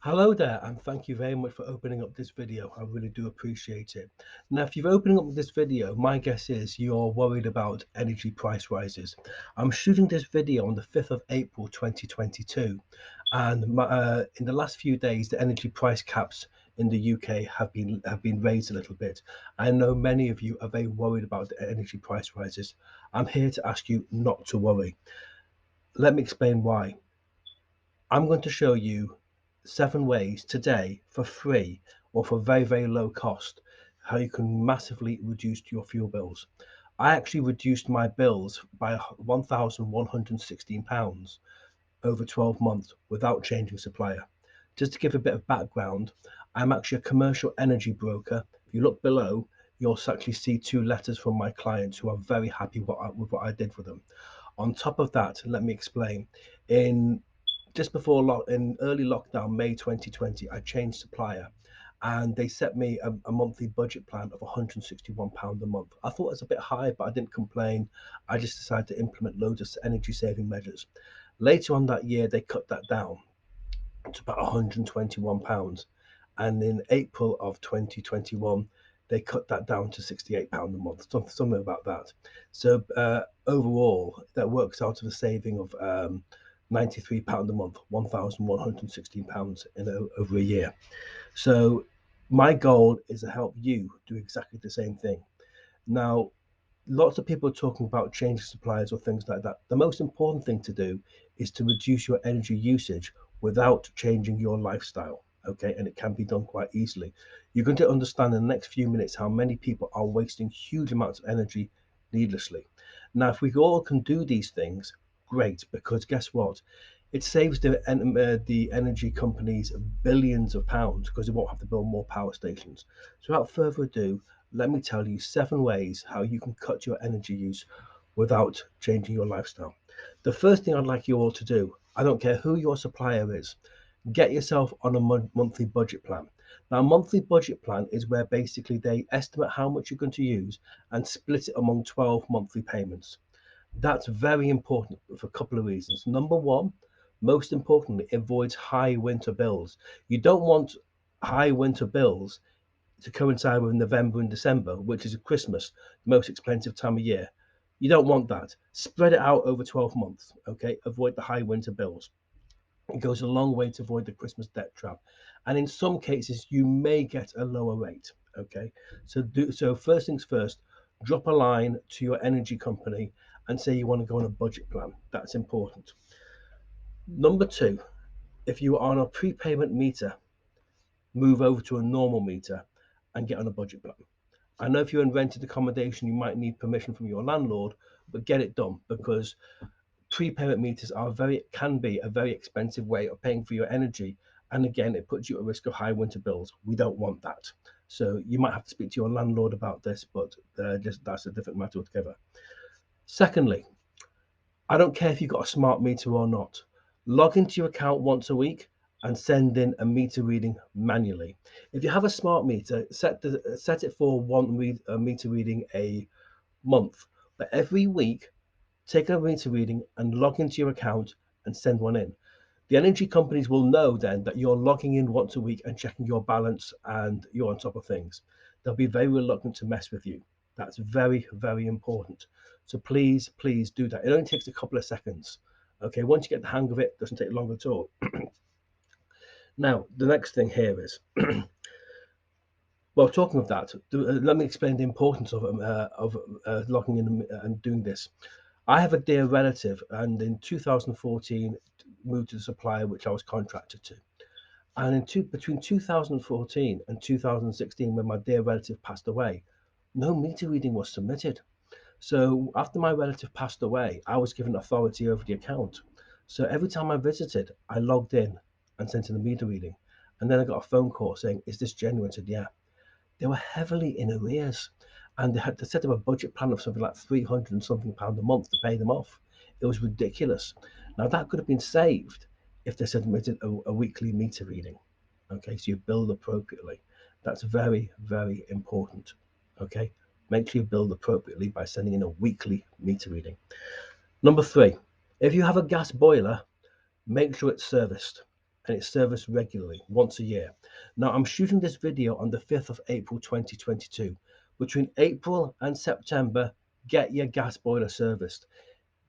Hello there, and thank you very much for opening up this video. I really do appreciate it. Now, if you're opening up this video, my guess is you're worried about energy price rises. I'm shooting this video on the 5th of April 2022, and in the last few days, the energy price caps in the UK have been raised a little bit. I know many of you are very worried about the energy price rises. I'm here to ask you not to worry. Let me explain why. I'm going to show you 7 ways today for free or for very, very low cost how you can massively reduce your fuel bills. I actually reduced my bills by £1,116 over 12 months without changing supplier. Just to give a bit of background, I'm actually a commercial energy broker. If you look below, you'll actually see 2 letters from my clients who are very happy with what I did for them. On top of that, let me explain. In just before in early lockdown, May 2020, I changed supplier and they set me a monthly budget plan of £161 a month. I thought it was a bit high, but I didn't complain. I just decided to implement loads of energy saving measures. Later on that year, they cut that down to about £121. And in April of 2021, they cut that down to £68 a month, something about that. So overall, that works out of a saving of £93 a month, £1,116 in over a year. So my goal is to help you do exactly the same thing. Now, lots of people are talking about changing suppliers or things like that. The most important thing to do is to reduce your energy usage without changing your lifestyle. Okay, and it can be done quite easily. You're going to understand in the next few minutes how many people are wasting huge amounts of energy needlessly. Now, if we all can do these things, great, because guess what? It saves the energy companies billions of pounds because they won't have to build more power stations. So, without further ado, let me tell you 7 ways how you can cut your energy use without changing your lifestyle. The first thing I'd like you all to do, I don't care who your supplier is, get yourself on a monthly budget plan. Now, a monthly budget plan is where basically they estimate how much you're going to use and split it among 12 monthly payments. That's very important for a couple of reasons. Number one, most importantly, it avoids high winter bills. You don't want high winter bills to coincide with November and December, which is Christmas, the most expensive time of year. You don't want that. Spread it out over 12 months, okay? Avoid the high winter bills. It goes a long way to avoid the Christmas debt trap. And in some cases, you may get a lower rate, okay? So first things first, drop a line to your energy company and say you want to go on a budget plan. That's important. Number two, if you are on a prepayment meter, move over to a normal meter and get on a budget plan. I know if you're in rented accommodation, you might need permission from your landlord, but get it done because prepayment meters can be a very expensive way of paying for your energy. And again, it puts you at risk of high winter bills. We don't want that. So you might have to speak to your landlord about this, but that's a different matter altogether. Secondly, I don't care if you've got a smart meter or not. Log into your account once a week and send in a meter reading manually. If you have a smart meter, set it for meter reading a month, but every week take a meter reading and log into your account and send one in. The energy companies will know then that you're logging in once a week and checking your balance and you're on top of things. They'll be very reluctant to mess with you. That's very, very important. So please, please do that. It only takes a couple of seconds. Okay, once you get the hang of it, it doesn't take long at all. Now, the next thing here is, well, talking of that, let me explain the importance of logging in and doing this. I have a dear relative, and in 2014 moved to the supplier which I was contracted to. And between 2014 and 2016, when my dear relative passed away, no meter reading was submitted. So after my relative passed away, I was given authority over the account. So every time I visited, I logged in and sent in a meter reading. And then I got a phone call saying, "Is this genuine?" I said, "Yeah." They were heavily in arrears, and they had to set up a budget plan of something like 300 and something pound a month to pay them off. It was ridiculous. Now that could have been saved if they submitted a weekly meter reading. Okay, so you build appropriately. That's very, very important. Okay, make sure you build appropriately by sending in a weekly meter reading. Number three, if you have a gas boiler, make sure it's serviced. and it's serviced regularly once a year. Now, I'm shooting this video on the 5th of April 2022. Between April and September, get your gas boiler serviced.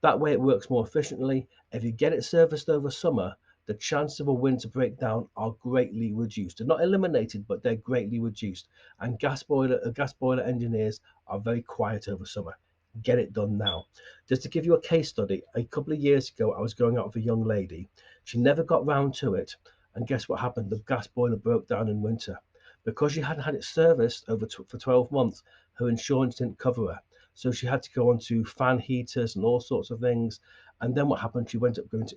That way it works more efficiently. If you get it serviced over summer, the chances of a winter breakdown are greatly reduced. They're not eliminated, but they're greatly reduced. And gas boiler engineers are very quiet over summer. Get it done now. Just to give you a case study, a couple of years ago, I was going out with a young lady. She never got round to it. And guess what happened? The gas boiler broke down in winter. Because she hadn't had it serviced for 12 months, her insurance didn't cover her. So she had to go on to fan heaters and all sorts of things. And then what happened? She went up going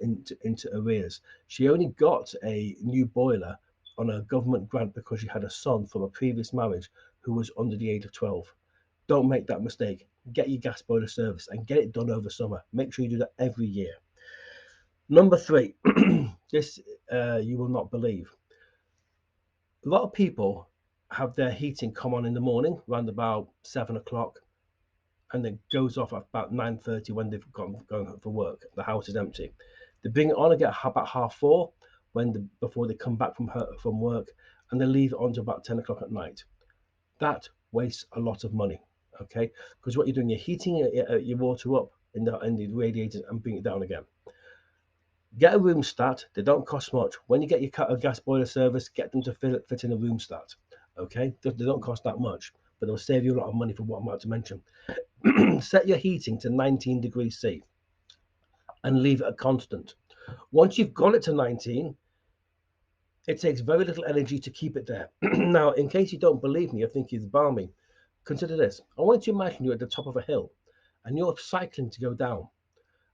into arrears. She only got a new boiler on a government grant because she had a son from a previous marriage who was under the age of 12. Don't make that mistake. Get your gas boiler serviced and get it done over summer. Make sure you do that every year. Number 3, this you will not believe. A lot of people have their heating come on in the morning, around about 7 o'clock, and then goes off at about 9:30 when they've gone for work. The house is empty. They bring it on again about 4:30 before they come back from work, and they leave it on to about 10 o'clock at night. That wastes a lot of money, okay? Because what you're doing, you're heating your water up in the radiators and bring it down again. Get a room stat. They don't cost much. When you get your gas boiler service, get them to fit in a room stat. Okay, they don't cost that much, but they'll save you a lot of money for what I'm about to mention. Set your heating to 19 degrees C and leave it at constant. Once you've got it to 19, it takes very little energy to keep it there. Now, in case you don't believe me or think it's balmy, consider this. I want you to imagine you're at the top of a hill and you're cycling to go down.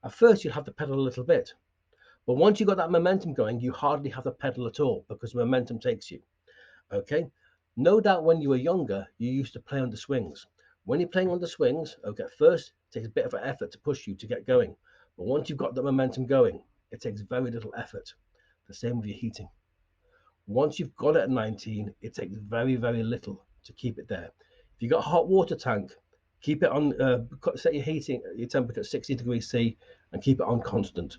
At first, you'll have to pedal a little bit. But once you've got that momentum going, you hardly have to pedal at all because momentum takes you. Okay? No doubt when you were younger, you used to play on the swings. When you're playing on the swings, okay, first it takes a bit of an effort to push you to get going. But once you've got the momentum going, it takes very little effort. The same with your heating. Once you've got it at 19, it takes very, very little to keep it there. If you've got a hot water tank, keep it on, set your temperature at 60 degrees C and keep it on constant.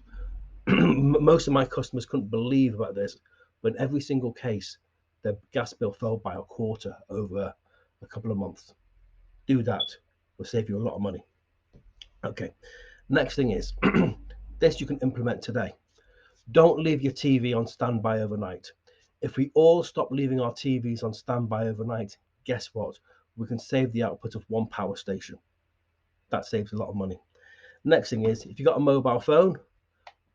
Most of my customers couldn't believe about this, but in every single case, their gas bill fell by a quarter over a couple of months. Do that, will save you a lot of money. Okay, next thing is this you can implement today. Don't leave your TV on standby overnight. If we all stop leaving our TVs on standby overnight, guess what? We can save the output of one power station. That saves a lot of money. Next thing is, if you've got a mobile phone,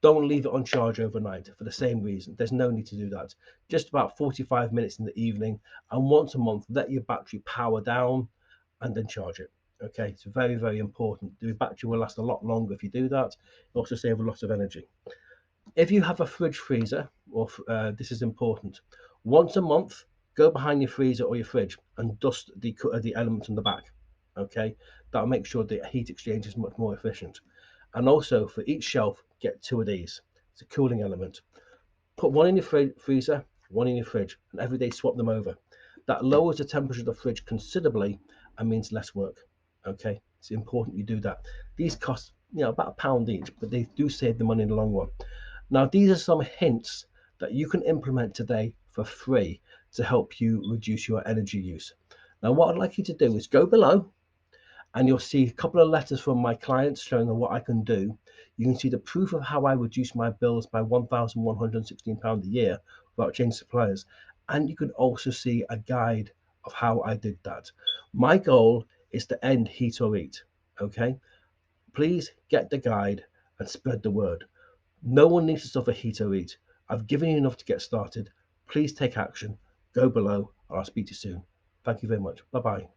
don't leave it on charge overnight for the same reason. There's no need to do that. Just about 45 minutes in the evening and once a month, let your battery power down and then charge it. Okay, it's very, very important. The battery will last a lot longer if you do that. It also save a lot of energy. If you have a fridge freezer, or this is important, once a month, go behind your freezer or your fridge and dust the elements on the back. Okay, that'll make sure the heat exchange is much more efficient. And also for each shelf, get 2 of these. It's a cooling element. Put one in your freezer, one in your fridge, and every day swap them over. That lowers the temperature of the fridge considerably and means less work. Okay, it's important you do that. These cost about £1 each, but they do save the money in the long run. Now, these are some hints that you can implement today for free to help you reduce your energy use. Now, what I'd like you to do is go below and you'll see a couple of letters from my clients showing what I can do. You can see the proof of how I reduce my bills by £1,116 a year without changing suppliers. And you can also see a guide of how I did that. My goal is to end heat or eat. Okay, please get the guide and spread the word. No one needs to suffer heat or eat. I've given you enough to get started. Please take action. Go below, and I'll speak to you soon. Thank you very much. Bye bye.